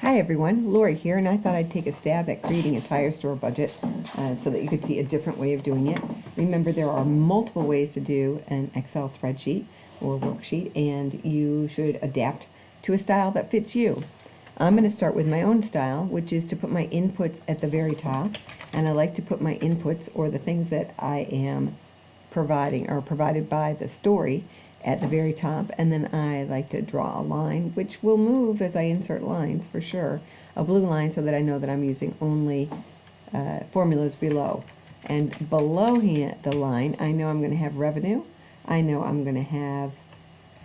Hi everyone, Laurie here, and I thought I'd take a stab at creating a tire store budget so that you could see a different way of doing it. Remember, there are multiple ways to do an Excel spreadsheet or worksheet, and you should adapt to a style that fits you. I'm going to start with my own style, which is to put my inputs at the very top, and I like to put my inputs, or the things that I am providing or provided by the story, at the very top, and then I like to draw a line which will move as I insert lines, for sure, a blue line, so that I know that I'm using only formulas below. And below the line, I know I'm going to have revenue, I know I'm going to have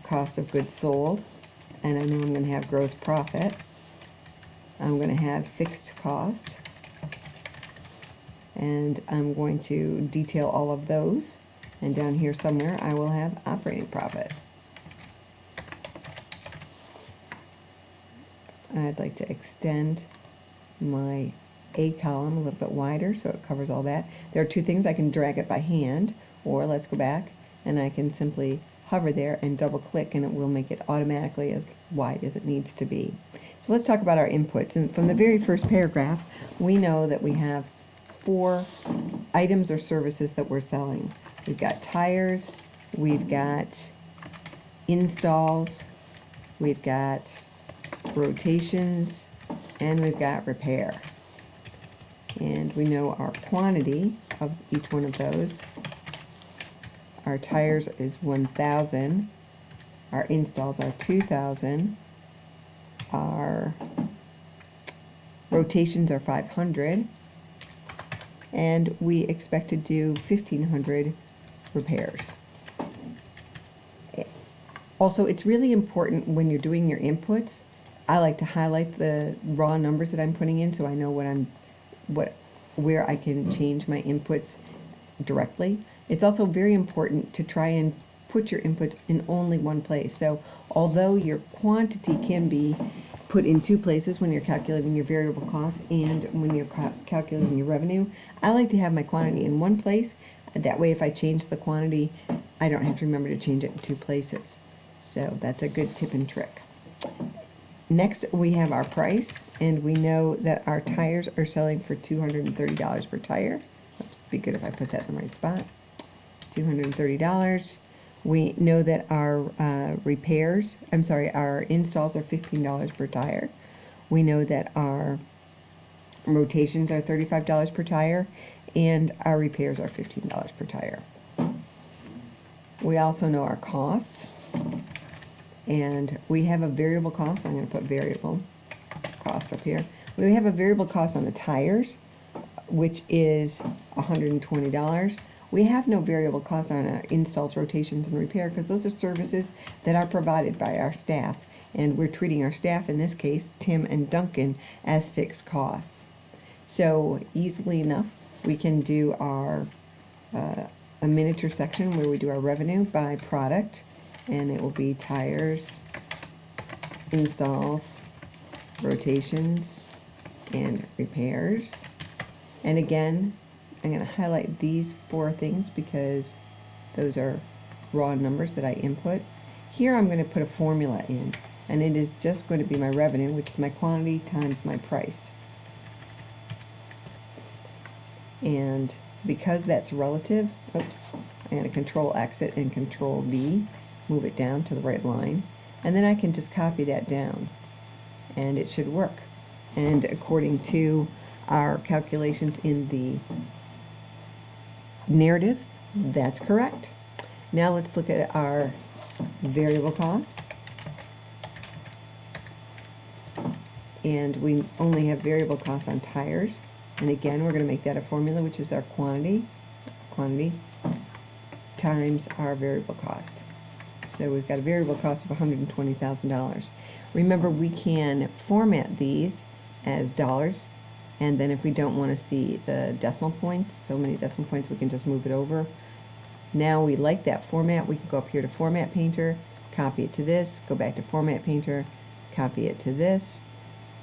cost of goods sold, and I know I'm going to have gross profit. I'm going to have fixed cost, and I'm going to detail all of those. And down here somewhere I will have operating profit. I'd like to extend my A column a little bit wider so it covers all that. There are two things: I can drag it by hand, or let's go back, and I can simply hover there and double click, and it will make it automatically as wide as it needs to be. So let's talk about our inputs. And from the very first paragraph, we know that we have 4 items or services that we're selling. We've got tires, we've got installs, we've got rotations, and we've got repair. And we know our quantity of each one of those. Our tires is 1,000, our installs are 2,000, our rotations are 500, and we expect to do 1,500 repairs. Also, it's really important when you're doing your inputs, I like to highlight the raw numbers that I'm putting in, so I know where I can change my inputs directly. It's also very important to try and put your inputs in only one place. So although your quantity can be put in 2 places when you're calculating your variable costs and when you're calculating your revenue, I like to have my quantity in one place. That way, if I change the quantity, I don't have to remember to change it in 2 places. So that's a good tip and trick. Next, we have our price, and we know that our tires are selling for $230 per tire. Oops, be good if I put that in the right spot. $230. We know that our our installs are $15 per tire. We know that our rotations are $35 per tire, and our repairs are $15 per tire. We also know our costs, and we have a variable cost. I'm going to put variable cost up here. We have a variable cost on the tires, which is $120. We have no variable cost on our installs, rotations, and repair, because those are services that are provided by our staff, and we're treating our staff, in this case Tim and Duncan, as fixed costs. So easily enough, we can do our a miniature section where we do our revenue by product, and it will be tires, installs, rotations, and repairs. And again, I'm going to highlight these 4 things because those are raw numbers that I input. Here I'm going to put a formula in, and it is just going to be my revenue, which is my quantity times my price. And because that's relative, oops, I'm going to Control Exit and Control V, move it down to the right line, and then I can just copy that down, and it should work. And according to our calculations in the narrative, that's correct. Now let's look at our variable costs. And we only have variable costs on tires. And again, we're going to make that a formula, which is our quantity times our variable cost. So we've got a variable cost of $120,000. Remember, we can format these as dollars, and then if we don't want to see the decimal points, so many decimal points, we can just move it over. Now we like that format, we can go up here to Format Painter, copy it to this, go back to Format Painter, copy it to this,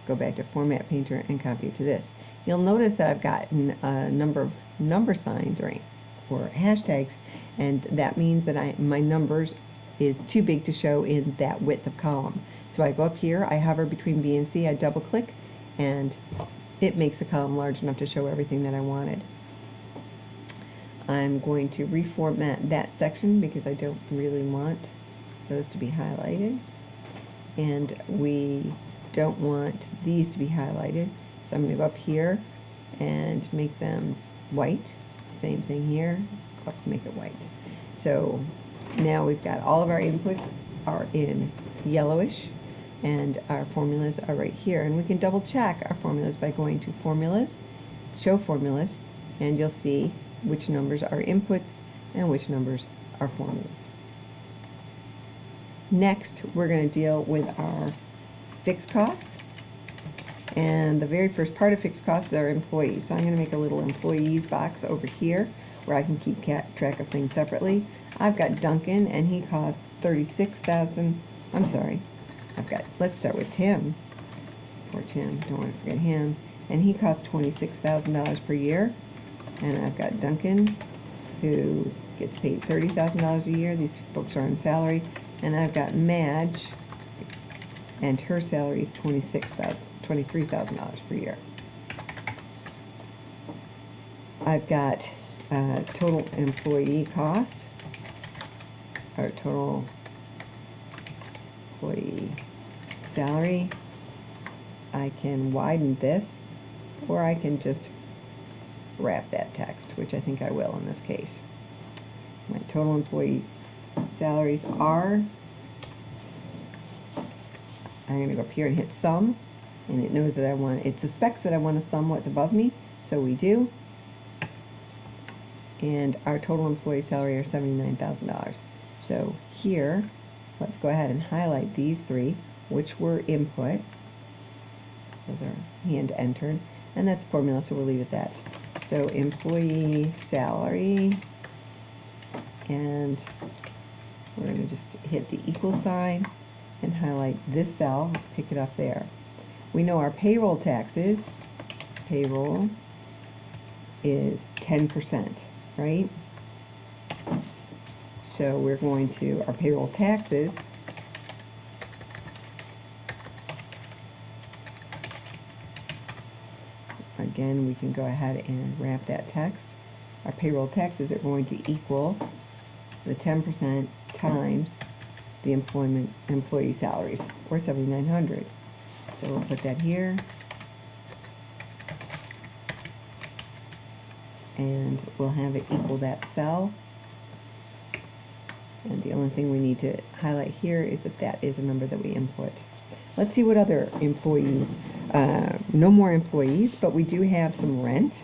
go back to Format Painter, and copy it to this. You'll notice that I've gotten a number of number signs or hashtags, and that means that my numbers is too big to show in that width of column. So I go up here, I hover between B and C, I double click, and it makes the column large enough to show everything that I wanted. I'm going to reformat that section because I don't really want those to be highlighted. And we don't want these to be highlighted. So I'm going to go up here and make them white. Same thing here, go up and make it white. So now we've got all of our inputs are in yellowish, and our formulas are right here. And we can double check our formulas by going to Formulas, Show Formulas, and you'll see which numbers are inputs and which numbers are formulas. Next, we're going to deal with our fixed costs. And the very first part of fixed costs are employees. So I'm going to make a little employees box over here where I can keep track of things separately. I've got Duncan, and he costs $36,000. I'm sorry. Let's start with Tim. Poor Tim, don't want to forget him. And he costs $26,000 per year. And I've got Duncan, who gets paid $30,000 a year. These folks are on salary. And I've got Madge, and her salary is $23,000 per year. I've got total employee cost, or total employee salary. I can widen this, or I can just wrap that text, which I think I will in this case. My total employee salaries are, I'm going to go up here and hit sum, and it knows that it suspects that I want to sum what's above me, so we do. And our total employee salary are $79,000. So here, let's go ahead and highlight these three, which were input. Those are hand entered, and that's formula, so we'll leave it at that. So employee salary, and we're going to just hit the equal sign and highlight this cell, pick it up there. We know our payroll taxes, payroll is 10%, right? So we're going to, our payroll taxes, again, we can go ahead and wrap that text. Our payroll taxes are going to equal the 10% times the employee salaries, or $7,900. So we'll put that here, and we'll have it equal that cell. And the only thing we need to highlight here is that that is a number that we input. Let's see what other employee, no more employees, but we do have some rent,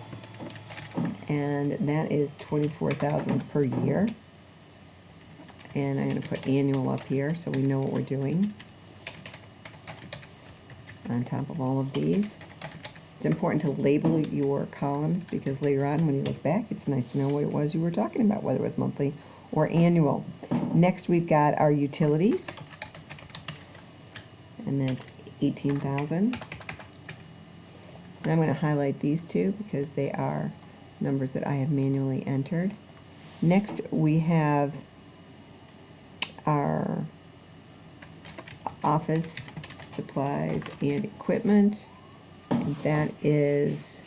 and that is $24,000 per year. And I'm going to put annual up here so we know what we're doing on top of all of these. It's important to label your columns because later on when you look back, it's nice to know what it was you were talking about, whether it was monthly or annual. Next, we've got our utilities, and that's $18,000. And I'm going to highlight these two because they are numbers that I have manually entered. Next, we have our office supplies and equipment, and that is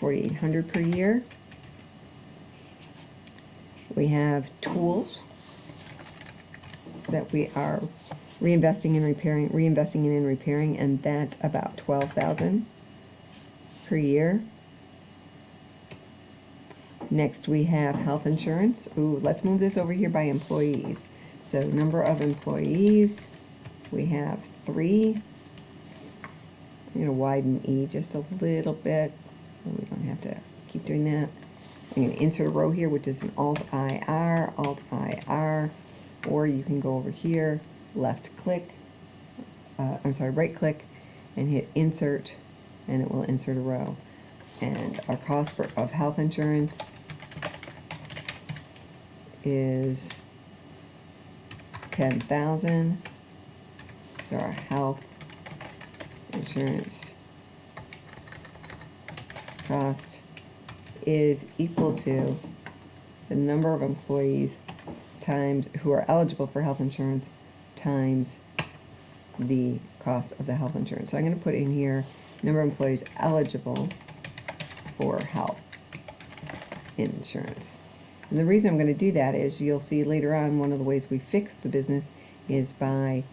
$4,800 per year. We have tools that we are reinvesting in repairing, and that's about $12,000 per year. Next, we have health insurance. Ooh, let's move this over here by employees. So number of employees, we have 3. I'm going to widen E just a little bit so we don't have to keep doing that. I'm going to insert a row here, which is an Alt-IR, Alt-IR, or you can go over here, right click, and hit Insert, and it will insert a row. And our cost of health insurance is $10,000. So our health insurance cost is equal to the number of employees times who are eligible for health insurance times the cost of the health insurance. So I'm going to put in here number of employees eligible for health insurance. And the reason I'm going to do that is you'll see later on one of the ways we fix the business is by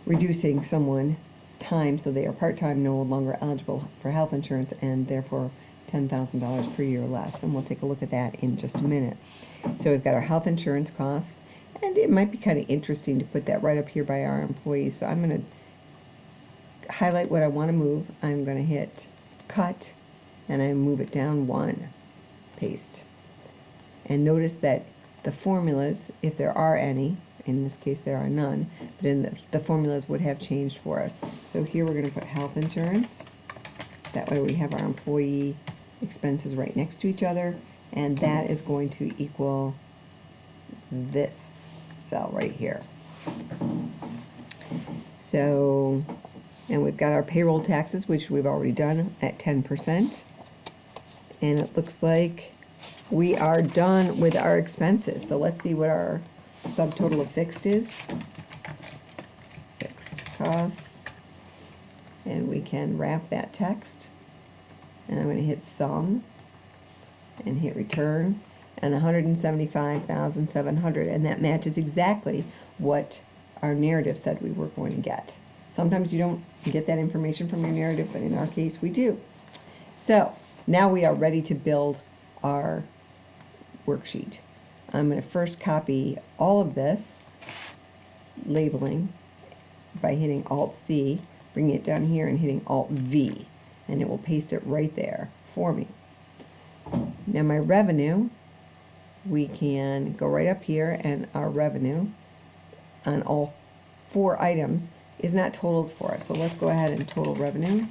reducing someone's time so they are part-time, no longer eligible for health insurance, and therefore $10,000 per year less. And we'll take a look at that in just a minute. So we've got our health insurance costs, and it might be kind of interesting to put that right up here by our employees. So I'm going to highlight what I want to move. I'm going to hit cut, and I move it down one, paste. And notice that the formulas, if there are any, in this case there are none, but in the formulas would have changed for us. So here we're going to put health insurance. That way we have our employee expenses right next to each other, and that is going to equal this cell right here. So, and we've got our payroll taxes, which we've already done at 10%. And it looks like we are done with our expenses. So let's see what our subtotal of fixed is. Fixed costs. And we can wrap that text. And I'm going to hit sum and hit return, and 175,700, and that matches exactly what our narrative said we were going to get. Sometimes you don't get that information from your narrative, but in our case we do. So now we are ready to build our worksheet. I'm going to first copy all of this labeling by hitting Alt-C, bringing it down here and hitting Alt-V, and it will paste it right there for me. Now my revenue, we can go right up here, and our revenue on all 4 items is not totaled for us. So let's go ahead and total revenue.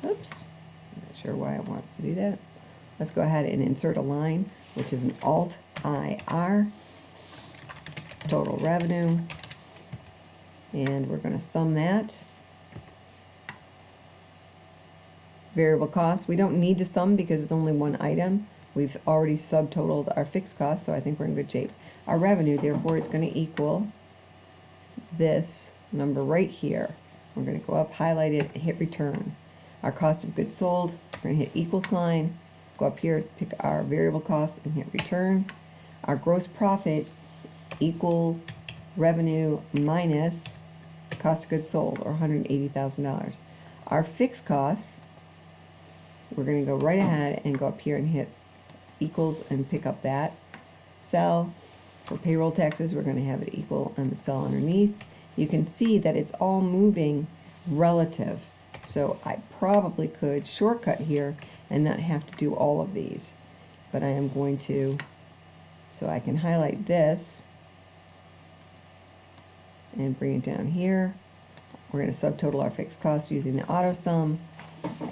Oops, I'm not sure why it wants to do that. Let's go ahead and insert a line, which is an Alt-IR, total revenue, and we're going to sum that. Variable costs, we don't need to sum because it's only one item. We've already subtotaled our fixed costs, so I think we're in good shape. Our revenue, therefore, is going to equal this number right here. We're going to go up, highlight it, hit return. Our cost of goods sold, we're going to hit equal sign, go up here, pick our variable costs, and hit return. Our gross profit equal revenue minus cost of goods sold, or $180,000. Our fixed costs, we're going to go right ahead and go up here and hit equals and pick up that cell. For payroll taxes, we're going to have it equal on the cell underneath. You can see that it's all moving relative. So I probably could shortcut here and not have to do all of these. But I am going to, so I can highlight this and bring it down here. We're going to subtotal our fixed costs using the auto sum.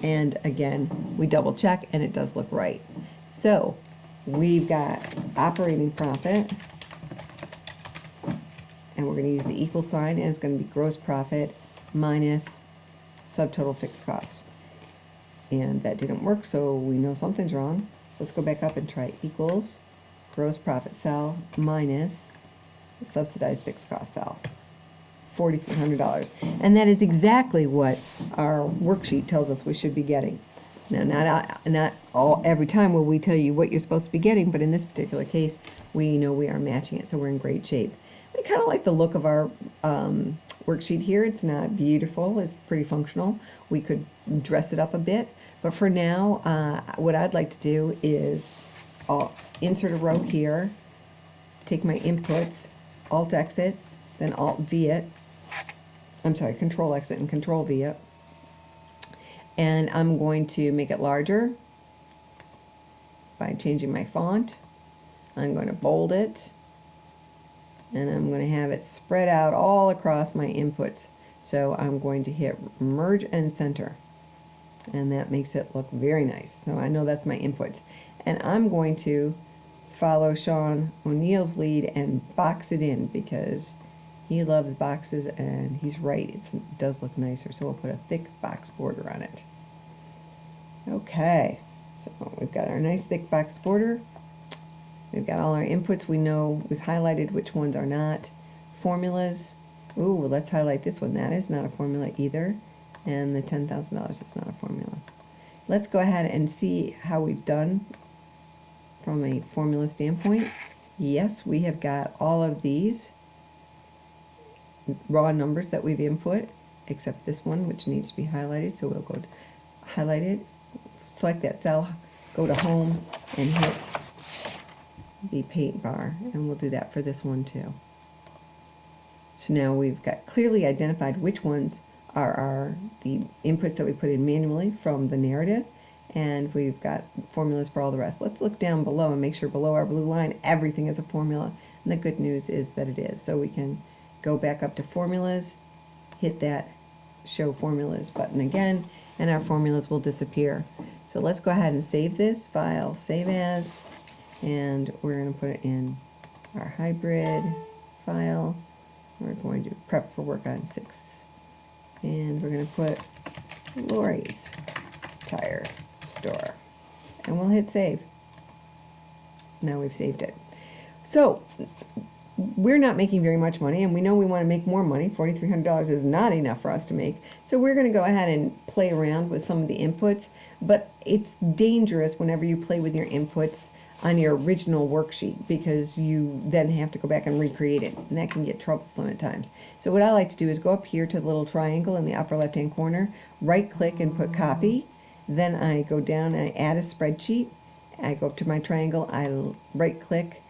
And again, we double check and it does look right. So we've got operating profit, and we're going to use the equal sign, and it's going to be gross profit minus subtotal fixed cost. And that didn't work, so we know something's wrong. Let's go back up and try equals gross profit cell minus the subsidized fixed cost cell. $4,300, and that is exactly what our worksheet tells us we should be getting. Now, not every time will we tell you what you're supposed to be getting, but in this particular case, we know we are matching it, so we're in great shape. I kind of like the look of our worksheet here. It's not beautiful, it's pretty functional. We could dress it up a bit, but for now, what I'd like to do is insert a row here, take my inputs, Alt-Exit, then Alt-V it. I'm sorry, Control Exit and Control V it. And I'm going to make it larger by changing my font. I'm going to bold it, and I'm going to have it spread out all across my inputs. So I'm going to hit Merge and Center, and that makes it look very nice. So I know that's my inputs. And I'm going to follow Sean O'Neill's lead and box it in, because he loves boxes, and he's right, it does look nicer, so we'll put a thick box border on it. Okay, so we've got our nice thick box border. We've got all our inputs. We know we've highlighted which ones are not. Formulas, Ooh, well, let's highlight this one. That is not a formula either. And the $10,000 is not a formula. Let's go ahead and see how we've done from a formula standpoint. Yes, we have got all of these raw numbers that we've input, except this one, which needs to be highlighted. So we'll go to highlight it, select that cell, go to home, and hit the paint bar. And we'll do that for this one too. So now we've got clearly identified which ones are the inputs that we put in manually from the narrative, and we've got formulas for all the rest. Let's look down below and make sure below our blue line everything is a formula, and the good news is that it is. So we can go back up to formulas, hit that show formulas button again, and our formulas will disappear. So let's go ahead and save this file, save as, and we're going to put it in our hybrid file. We're going to prep for work on 6. And we're going to put Laurie's tire store. And we'll hit save. Now we've saved it. So we're not making very much money, and we know we want to make more money. $4,300 is not enough for us to make. So we're going to go ahead and play around with some of the inputs. But it's dangerous whenever you play with your inputs on your original worksheet, because you then have to go back and recreate it, and that can get troublesome at times. So what I like to do is go up here to the little triangle in the upper left hand corner, right click and put copy, then I go down and I add a spreadsheet. I go up to my triangle, I right click,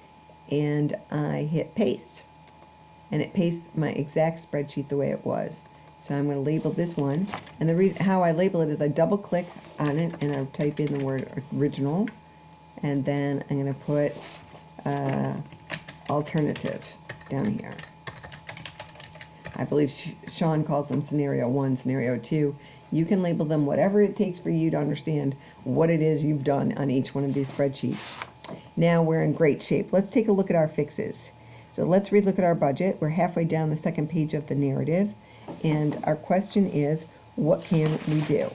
and I hit paste, and it pastes my exact spreadsheet the way it was. So I'm going to label this one, and the reason how I label it is I double click on it and I type in the word original, and then I'm going to put alternative down here. I believe Sean calls them scenario 1, scenario 2. You can label them whatever it takes for you to understand what it is you've done on each one of these spreadsheets. Now we're in great shape. Let's take a look at our fixes. So let's relook at our budget. We're halfway down the second page of the narrative, and our question is, what can we do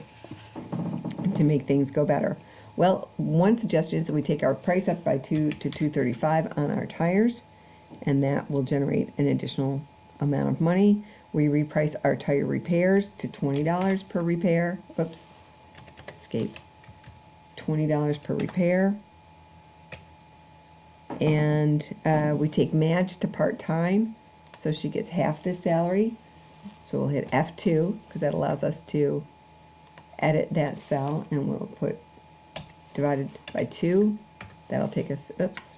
to make things go better? Well, one suggestion is that we take our price up by 2 to $235 on our tires, and that will generate an additional amount of money. We reprice our tire repairs to $20 per repair. Whoops, escape. $20 per repair. And we take Madge to part-time, so she gets half this salary. So we'll hit F2, because that allows us to edit that cell, and we'll put divided by 2. That'll take us, oops,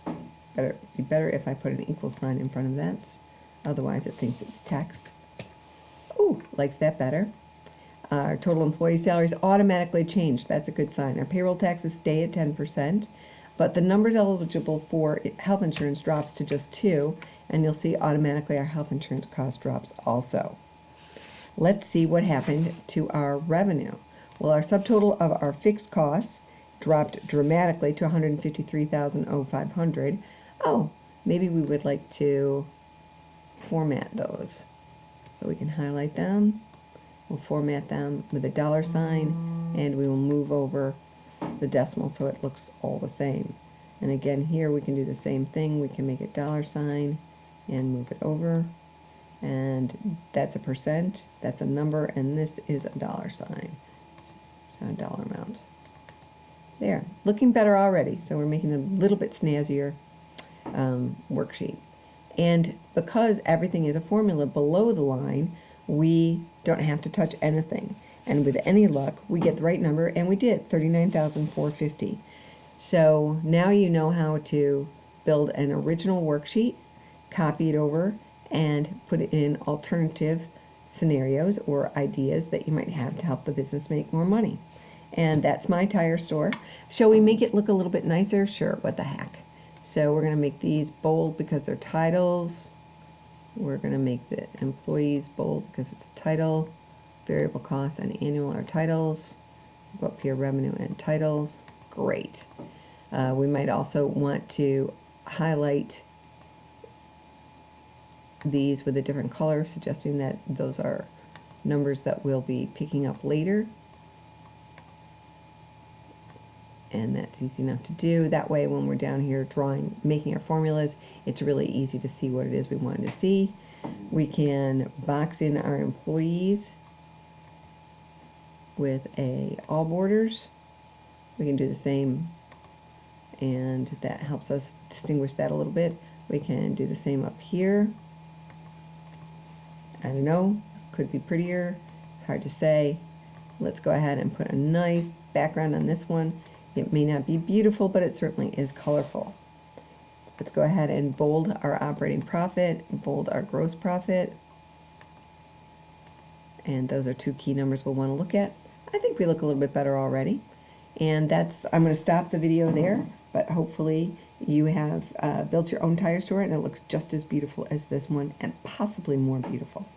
be better if I put an equal sign in front of that. Otherwise it thinks it's text. Ooh, likes that better. Our total employee salaries automatically change. That's a good sign. Our payroll taxes stay at 10%, but the numbers eligible for health insurance drops to just 2, and you'll see automatically our health insurance cost drops also. Let's see what happened to our revenue. Well, our subtotal of our fixed costs dropped dramatically to $153,500. Oh, maybe we would like to format those. So we can highlight them. We'll format them with a $sign, and we will move over the decimal so it looks all the same. And again, here we can do the same thing. We can make a $sign and move it over. And that's a percent, that's a number, and this is a $sign. So a dollar amount. There, looking better already. So we're making a little bit snazzier worksheet. And because everything is a formula below the line, we don't have to touch anything. And with any luck, we get the right number, and we did, $39,450. So now you know how to build an original worksheet, copy it over, and put it in alternative scenarios or ideas that you might have to help the business make more money. And that's my tire store. Shall we make it look a little bit nicer? Sure, what the heck. So we're going to make these bold because they're titles. We're going to make the employees bold because it's a title. Variable costs and annual are titles. Go up here, revenue and titles. Great. We might also want to highlight these with a different color, suggesting that those are numbers that we'll be picking up later. And that's easy enough to do. That way when we're down here making our formulas, it's really easy to see what it is we wanted to see. We can box in our employees with all borders. We can do the same, and that helps us distinguish that a little bit. We can do the same up here. I don't know, could be prettier, hard to say. Let's go ahead and put a nice background on this one. It may not be beautiful, but it certainly is colorful. Let's go ahead and bold our operating profit, bold our gross profit. And those are two key numbers we'll want to look at. I think we look a little bit better already. And I'm going to stop the video there, but hopefully you have built your own tire store and it looks just as beautiful as this one and possibly more beautiful.